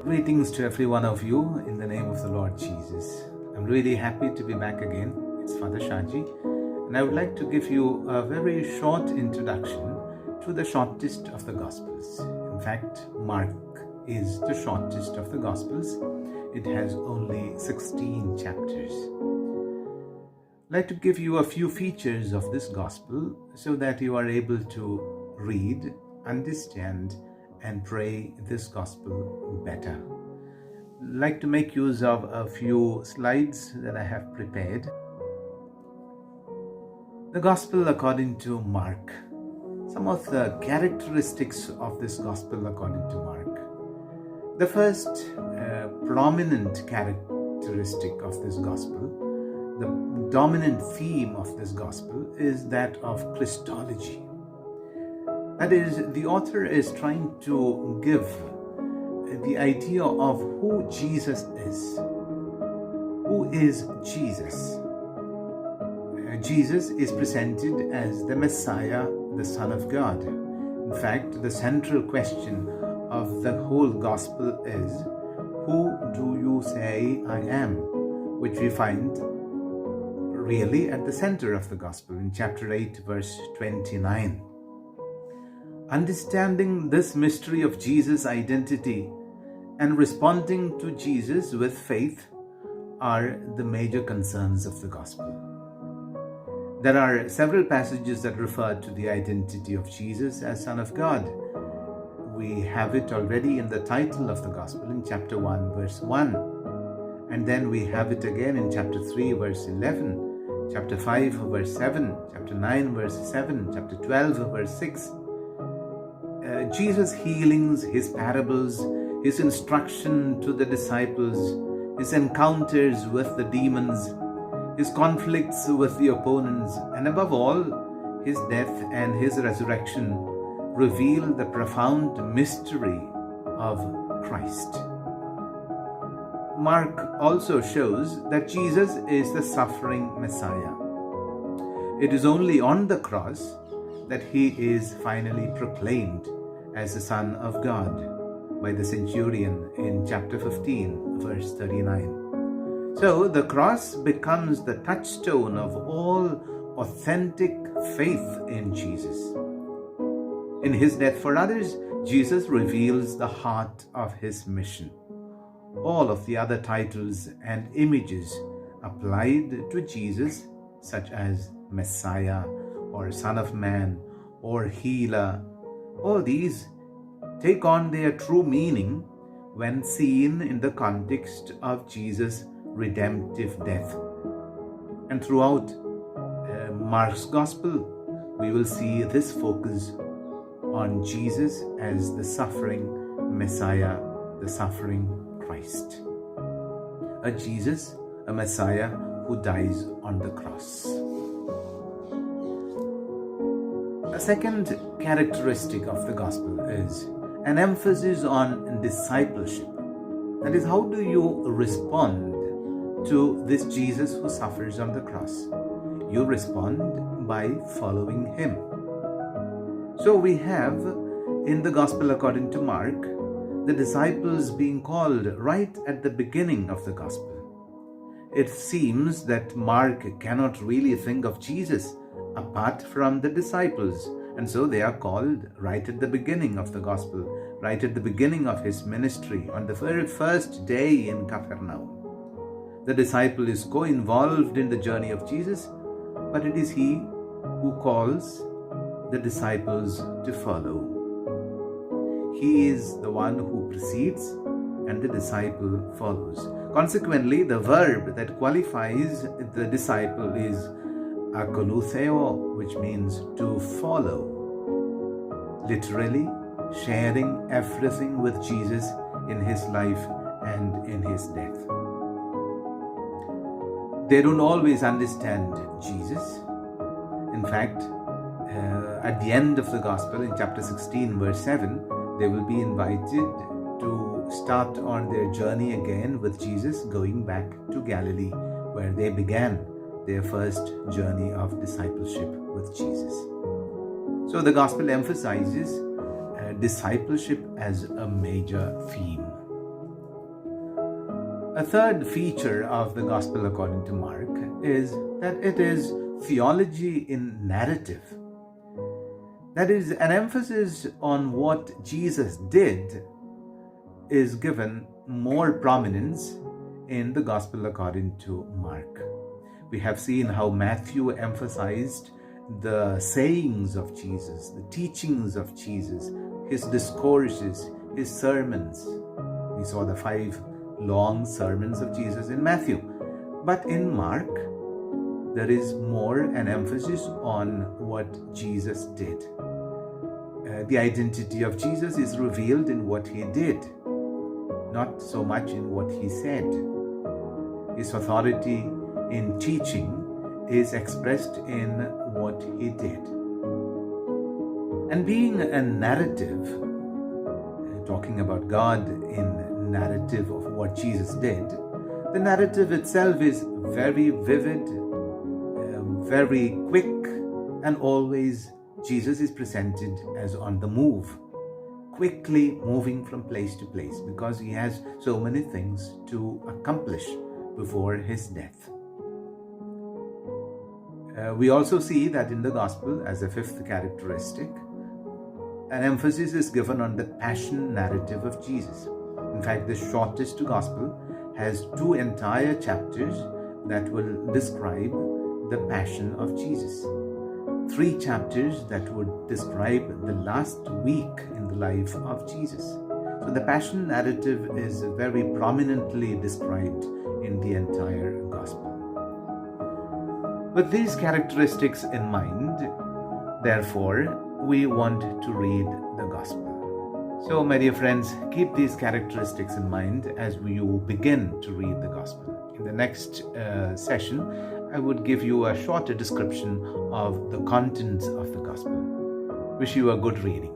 Greetings to every one of you in the name of the Lord Jesus. I'm really happy to be back again. It's Father Shaji, and I would like to give you a very short introduction to the shortest of the Gospels. In fact, Mark is the shortest of the Gospels. It has only 16 chapters. I'd like to give you a few features of this Gospel so that you are able to read, understand, and pray this Gospel better. I'd like to make use of a few slides that I have prepared. The Gospel according to Mark. Some of the characteristics of this Gospel according to Mark. The first prominent characteristic of this Gospel, the dominant theme of this Gospel, is that of Christology. That is, the author is trying to give the idea of who Jesus is. Who is Jesus? Jesus is presented as the Messiah, the Son of God. In fact, the central question of the whole Gospel is, who do you say I am? Which we find really at the center of the Gospel in chapter 8, verse 29. Understanding this mystery of Jesus' identity and responding to Jesus with faith are the major concerns of the Gospel. There are several passages that refer to the identity of Jesus as Son of God. We have it already in the title of the Gospel in chapter 1, verse 1. And then we have it again in chapter 3, verse 11, chapter 5, verse 7, chapter 9, verse 7, chapter 12, verse 6. Jesus' healings, his parables, his instruction to the disciples, his encounters with the demons, his conflicts with the opponents, and above all, his death and his resurrection reveal the profound mystery of Christ. Mark also shows that Jesus is the suffering Messiah. It is only on the cross that he is finally proclaimed as the Son of God by the centurion in chapter 15, verse 39. So the cross becomes the touchstone of all authentic faith in Jesus. In his death for others, Jesus reveals the heart of his mission. All of the other titles and images applied to Jesus, such as Messiah or Son of Man or Healer, all these take on their true meaning when seen in the context of Jesus' redemptive death. And throughout Mark's Gospel, we will see this focus on Jesus as the suffering Messiah, the suffering Christ. A Jesus, a Messiah who dies on the cross. A second characteristic of the Gospel is an emphasis on discipleship. That is, how do you respond to this Jesus who suffers on the cross? You respond by following him. So we have in the Gospel according to Mark, the disciples being called right at the beginning of the Gospel. It seems that Mark cannot really think of Jesus apart from the disciples, and so they are called right at the beginning of the Gospel, right at the beginning of his ministry, on the very first day in Capernaum. The disciple is co-involved in the journey of Jesus, but it is he who calls the disciples to follow. He is the one who precedes and the disciple follows. Consequently, the verb that qualifies the disciple is akolutheo, which means to follow. Literally, sharing everything with Jesus in his life and in his death. They don't always understand Jesus. In fact, at the end of the Gospel, in chapter 16, verse 7, they will be invited to start on their journey again with Jesus, going back to Galilee, where they began their first journey of discipleship with Jesus. So the Gospel emphasizes discipleship as a major theme. A third feature of the Gospel according to Mark is that it is theology in narrative. That is, an emphasis on what Jesus did is given more prominence in the Gospel according to Mark. We have seen how Matthew emphasized the sayings of Jesus, the teachings of Jesus, his discourses, his sermons. We saw the 5 long sermons of Jesus in Matthew. But in Mark, there is more an emphasis on what Jesus did. The identity of Jesus is revealed in what he did, not so much in what he said. His authority in teaching is expressed in what he did. And being a narrative, talking about God in narrative of what Jesus did, the narrative itself is very vivid, very quick, and always Jesus is presented as on the move, quickly moving from place to place, because he has so many things to accomplish before his death. We also see that in the Gospel, as a 5th characteristic, an emphasis is given on the passion narrative of Jesus. In fact, the shortest Gospel has 2 entire chapters that will describe the passion of Jesus. 3 chapters that would describe the last week in the life of Jesus. So the passion narrative is very prominently described in the entire Gospel. With these characteristics in mind, therefore, we want to read the Gospel. So, my dear friends, keep these characteristics in mind as you begin to read the Gospel. In the next session, I would give you a shorter description of the contents of the Gospel. Wish you a good reading.